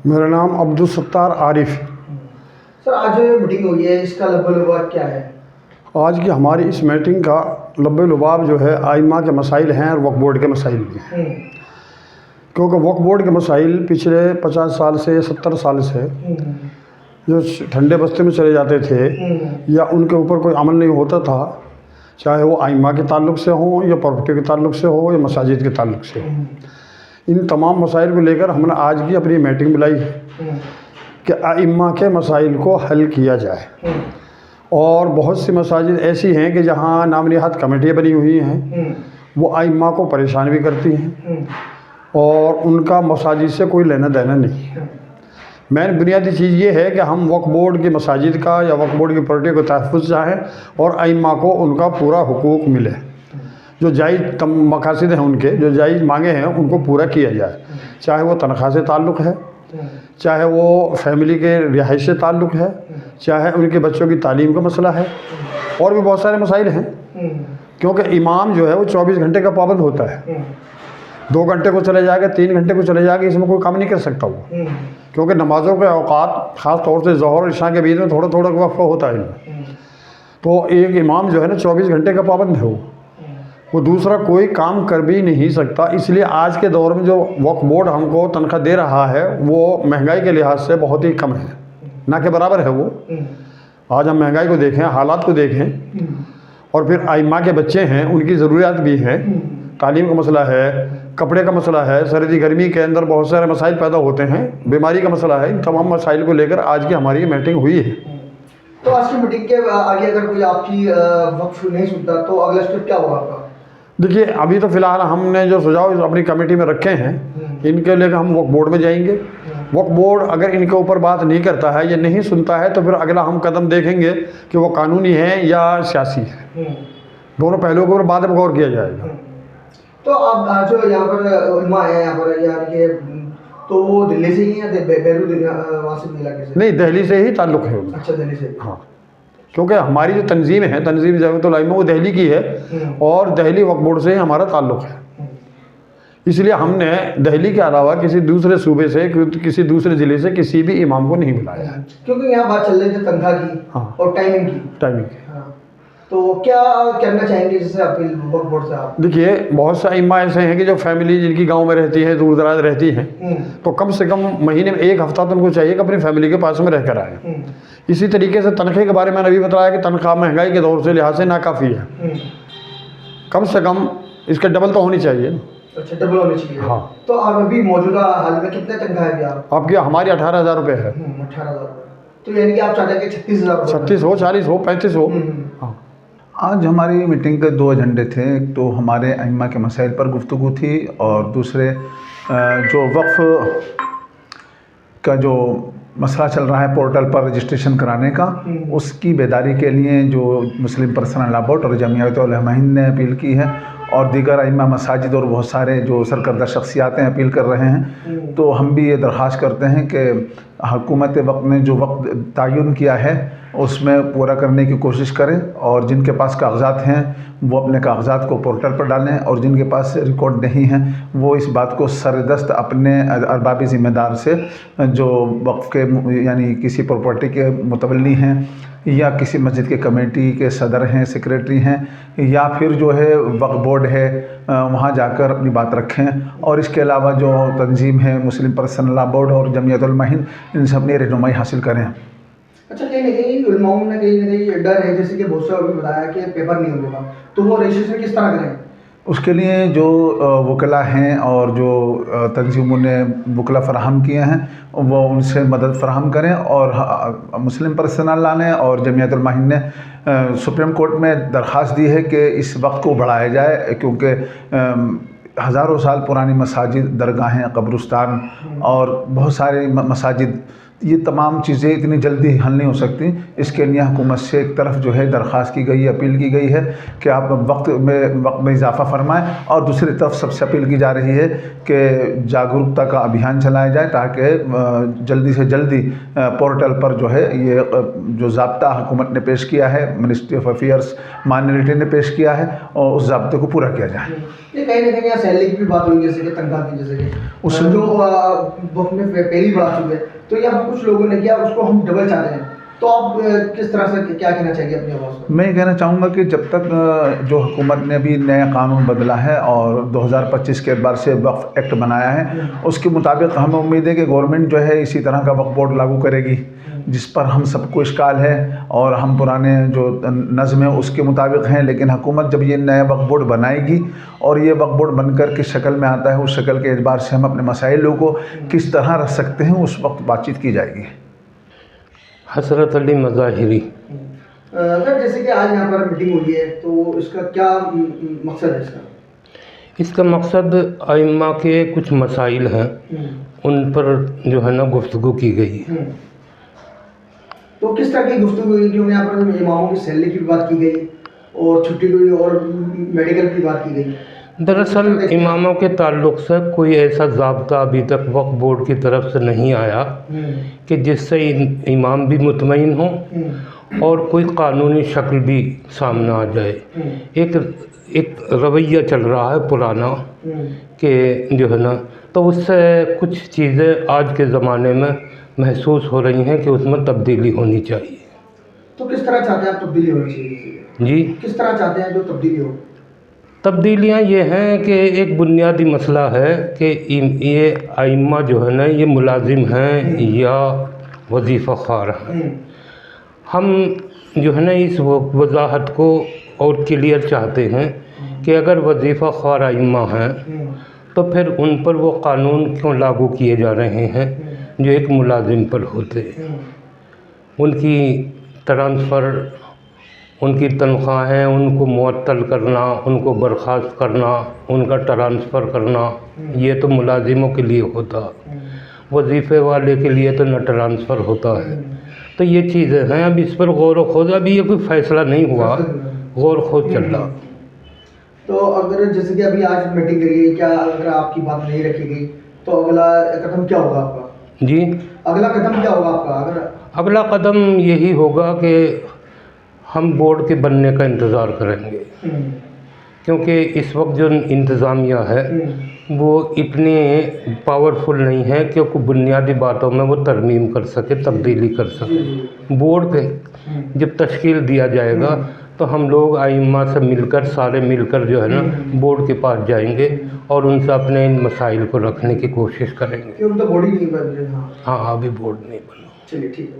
मेरा नाम अब्दुल आरिफ। सर, आज मीटिंग हुई है, इसका लब्बे-लुबाब क्या है? आज की हमारी इस मीटिंग का लब्बे लुबाब जो है आइम्मा के मसाइल हैं और वक्फ बोर्ड के मसाइल भी हैं। क्योंकि वक्फ बोर्ड के मसाइल पिछले 50 साल से 70 साल से जो ठंडे बस्ते में चले जाते थे या उनके ऊपर कोई अमल नहीं होता था, चाहे वो आइम्मा के ताल्लुक़ से हो या प्रॉपर्टी के ताल्लुक़ से हो या मसाजिद के ताल्लुक़ से हो, इन तमाम मसाइल को लेकर हमने आज की अपनी मीटिंग बुलाई है कि आइम्मा के मसाइल को हल किया जाए। और बहुत सी मसाजिद ऐसी हैं कि जहाँ नामनिहात कमेटियाँ बनी हुई हैं, वो आइम्मा को परेशान भी करती हैं और उनका मसाजिद से कोई लेना देना नहीं है। मेन बुनियादी चीज़ ये है कि हम वक्फ बोर्ड की मसाजिद का या वक्फ बोर्ड की प्रॉपर्टी को तहफ़्फ़ुज़ चाहें और आइम्मा को उनका पूरा हुकूक मिले। जो जायज़ मकासद हैं उनके, जो जायज़ मांगे हैं, उनको पूरा किया जाए। चाहे वो तनख्वाह से ताल्लुक़ है, चाहे वो फैमिली के रिहाइश से ताल्लुक़ है, चाहे उनके बच्चों की तालीम का मसला है, और भी बहुत सारे मसाइल हैं। क्योंकि इमाम जो है वो 24 घंटे का पाबंद होता है। 2 घंटे को चले जाएगा, 3 घंटे को चले जाएगा, इसमें कोई काम नहीं कर सकता वो। क्योंकि नमाज़ों के औक़ात ख़ास तौर से ज़ोहर और इशा के बीच में थोड़ा थोड़ा वक्फ़ा होता है। तो एक इमाम जो है ना 24 घंटे का पाबंद है वो दूसरा कोई काम कर भी नहीं सकता। इसलिए आज के दौर में जो वक्फ बोर्ड हमको तनख्वाह दे रहा है वो महंगाई के लिहाज से बहुत ही कम है, ना के बराबर है वो। आज हम महंगाई को देखें, हालात को देखें, और फिर आइम्मा के बच्चे हैं, उनकी ज़रूरियात भी हैं, तालीम का मसला है, कपड़े का मसला है, सर्दी गर्मी के अंदर बहुत सारे मसाइल पैदा होते हैं, बीमारी का मसला है। इन तमाम मसाइल को लेकर आज की हमारी मीटिंग हुई है। तो आज की मीटिंग के आगे अगर कोई आपकी वक्फ नहीं सुनता तो अगला स्टेप क्या होगा आपका? देखिए, अभी तो फ़िलहाल हमने जो सुझाव अपनी कमेटी में रखे हैं, इनके लेकर हम वक्फ बोर्ड में जाएंगे। वक्फ बोर्ड अगर इनके ऊपर बात नहीं करता है या नहीं सुनता है तो फिर अगला हम कदम देखेंगे कि वो कानूनी है या सियासी है। दोनों पहलुओं के ऊपर बाद में गौर किया जाएगा। तो अब जो यहाँ पर उलमा है यहाँ पर यार के, तो वो दिल्ली से ही है, बैरूत वासिफ इलाके से? नहीं, दिल्ली से ही ताल्लुक़ है उनका। अच्छा, दिल्ली से। हाँ, क्योंकि हमारी जो तंजीम है, तंजीम जमीयतुल उलमा, वो दिल्ली की है और दिल्ली वक्फ बोर्ड से ही हमारा ताल्लुक़ है। इसलिए हमने दिल्ली के अलावा किसी दूसरे सूबे से, किसी दूसरे ज़िले से किसी भी इमाम को नहीं बुलाया है। क्योंकि यहाँ बात चल रही थी तनख्वाह की। हाँ। और टाइमिंग की। हाँ। तो क्या करना चाहेंगे जैसे अपील वक्फ बोर्ड से आप? देखिए, बहुत सा इमाम ऐसे हैं कि जो फैमिली जिनकी गांव में रहती है, दूर दराज रहती हैं, तो कम से कम महीने में 1 हफ़्ता तो उनको चाहिए कि अपनी फैमिली के पास में रह कर आए। इसी तरीके से तनख्वाह के बारे में मैंने अभी बताया कि तनख्वाह महंगाई के दौर से लिहाज से नाकाफ़ी है। कम से कम इसके डबल तो होनी चाहिए ना। अच्छा, डबल होनी चाहिए। हाँ। तो आप अभी मौजूदा हाल में कितने तनख्वाह है आप? आपकी हमारी 18,000 रुपये है। 18,000। तो यानी कि आप चाहते हैं कि 36,000? 36 हो, 40 हो, 35 हो। हाँ। आज हमारी मीटिंग के 2 एजेंडे थे। एक तो हमारे आइम्मा के मसाइल पर गुफ्तगू थी, और दूसरे जो वक्फ का जो मसला चल रहा है पोर्टल पर रजिस्ट्रेशन कराने का, उसकी बेदारी के लिए जो मुस्लिम पर्सनल लॉ बोर्ड और जमीयत उलमा हिंद ने अपील की है, और दीगर आइम्मा मसाजिद और बहुत सारे जो सरकर्दा शख्सियातें अपील कर रहे हैं। तो हम भी ये दरख्वास्त करते हैं कि हुकूमत वक्त ने जो वक्त तयन किया है उसमें पूरा करने की कोशिश करें, और जिनके पास कागजात हैं वो अपने कागजात को पोर्टल पर डालें, और जिनके पास रिकॉर्ड नहीं है वो इस बात को सरदस्त अपने अरबाबी ज़िम्मेदार से, जो वक्फ के यानी किसी प्रॉपर्टी के मुतवल्ली हैं या किसी मस्जिद के कमेटी के सदर हैं, सेक्रेटरी हैं, या फिर जो है वक्फ बोर्ड है, वहाँ जाकर अपनी बात रखें। और इसके अलावा जो तंजीम है मुस्लिम पर्सनल लॉ बोर्ड और जमीयत उलमा हिंद, इन सब ने रहनुमाई हासिल करें। अच्छा, कहीं ना कहीं उलमाओं में कहीं ना कहीं डर है, जैसे कि बहुत से अभी बताया कि पेपर नहीं होगा, तो वो रजिस्ट्रेशन किस तरह करें? उसके लिए जो वकला हैं और जो तंजीमों ने वकला फ़राहम किए हैं वो उनसे मदद फ़राहम करें। और मुस्लिम पर्सनल लॉ ने और जमीयत उलमा हिंद ने सुप्रीम कोर्ट में दरख्वास्त दी है कि इस वक्त को बढ़ाया जाए, क्योंकि हज़ारों साल पुरानी मसाजिद, दरगाहें, कब्रिस्तान और बहुत सारे मसाजिद یہ تمام چیزیں اتنی جلدی حل نہیں ہو سکتی. اس کے لیے حکومت سے ایک طرف جو ہے درخواست کی گئی ہے، اپیل کی گئی ہے کہ آپ وقت میں اضافہ فرمائیں، اور دوسری طرف سب سے اپیل کی جا رہی ہے کہ جاگرکتا کا ابھیان چلایا جائے تاکہ جلدی سے جلدی پورٹل پر جو ہے یہ جو ضابطہ حکومت نے پیش کیا ہے، منسٹری آف افیئرس مائنرٹی نے پیش کیا ہے، اور اس ضابطے کو پورا کیا جائے. یہ کہیں نہ کہیں یہاں سیلری کی بھی بات ہوئی، جیسے کہ تنخواہ کی، جیسے کہ اس جو وقت میں پہلی بار چکے، تو یہاں کچھ لوگوں نے کیا اس کو ہم ڈبل چاہتے ہیں، تو آپ کس طرح سے کیا کہنا چاہیے اپنی آواز کو؟ میں یہ کہنا چاہوں گا کہ جب تک جو حکومت نے ابھی نیا قانون بدلا ہے اور 2025 کے اعتبار سے وقف ایکٹ بنایا ہے، اس کے مطابق ہمیں امید ہے کہ گورنمنٹ جو ہے اسی طرح کا وقف بورڈ لاگو کرے گی، جس پر ہم سب کو اشکال ہے اور ہم پرانے جو نظم ہے اس کے مطابق ہیں. لیکن حکومت جب یہ نیا وقف بورڈ بنائے گی اور یہ وقف بورڈ بن کر کس شکل میں آتا ہے، اس شکل کے اعتبار سے ہم اپنے مسائل کو کس طرح رکھ سکتے ہیں اس وقت بات چیت کی جائے گی. حسرت علی مظاہری. سر جیسے کہ آج یہاں پر میٹنگ ہوئی ہے، تو اس کا کیا مقصد ہے؟ اس کا مقصد ائمہ کے کچھ مسائل ہیں، ان پر جو ہے نا گفتگو کی گئی. تو کس طرح کی گفتگو ہوئی؟ کیونکہ یہاں پر اماموں کی سیلری کی بھی بات کی گئی اور چھٹی کی اور میڈیکل کی بات کی گئی. دراصل اماموں کے تعلق سے کوئی ایسا ضابطہ ابھی تک وقف بورڈ کی طرف سے نہیں آیا کہ جس سے امام بھی مطمئن ہوں اور کوئی قانونی شکل بھی سامنے آ جائے. ایک رویہ چل رہا ہے پرانا کہ جو ہے نا، تو اس سے کچھ چیزیں آج کے زمانے میں محسوس ہو رہی ہیں کہ اس میں تبدیلی ہونی چاہیے. تو کس طرح چاہتے ہیں آپ تبدیلی ہونی چاہیے؟ جی، کس طرح چاہتے ہیں جو تبدیلی ہو؟ تبدیلیاں یہ ہیں کہ ایک بنیادی مسئلہ ہے کہ یہ ائمہ جو ہے نا یہ ملازم ہیں یا وظیفہ خوار ہیں. ہم جو ہے نا اس وضاحت کو اور کلیئر چاہتے ہیں کہ اگر وظیفہ خوار ائمہ ہیں تو پھر ان پر وہ قانون کیوں لاگو کیے جا رہے ہیں جو ایک ملازم پر ہوتے ہیں. ان کی ٹرانسفر، ان کی تنخواہیں، ان کو معطل کرنا، ان کو برخاست کرنا، ان کا ٹرانسفر کرنا، یہ تو ملازموں کے لیے ہوتا، وظیفے والے کے لیے تو نہ ٹرانسفر ہوتا ہے. تو یہ چیزیں ہیں، اب اس پر غور و خوض، ابھی یہ کوئی فیصلہ نہیں ہوا، غور و خوض چل رہا. تو اگر جیسے کہ ابھی آج میٹنگ کری ہے، کیا اگر آپ کی بات نہیں رکھی گئی تو اگلا قدم کیا ہوگا آپ کا؟ جی، اگلا قدم کیا ہوگا آپ کا؟ اگلا قدم یہی ہوگا کہ ہم بورڈ کے بننے کا انتظار کریں گے، کیونکہ اس وقت جو انتظامیہ ہے وہ اتنی پاورفل نہیں ہے کہ کوئی بنیادی باتوں میں وہ ترمیم کر سکے، تبدیلی کر سکے. بورڈ پہ جب تشکیل دیا جائے گا تو ہم لوگ ائمہ سے مل کر، سارے مل کر جو ہے نا بورڈ کے پاس جائیں گے اور ان سے اپنے ان مسائل کو رکھنے کی کوشش کریں گے. کیوں تو بورڈ ہی نہیں بن رہی؟ ہاں، ابھی بورڈ نہیں بنا. چلیے ٹھیک ہے.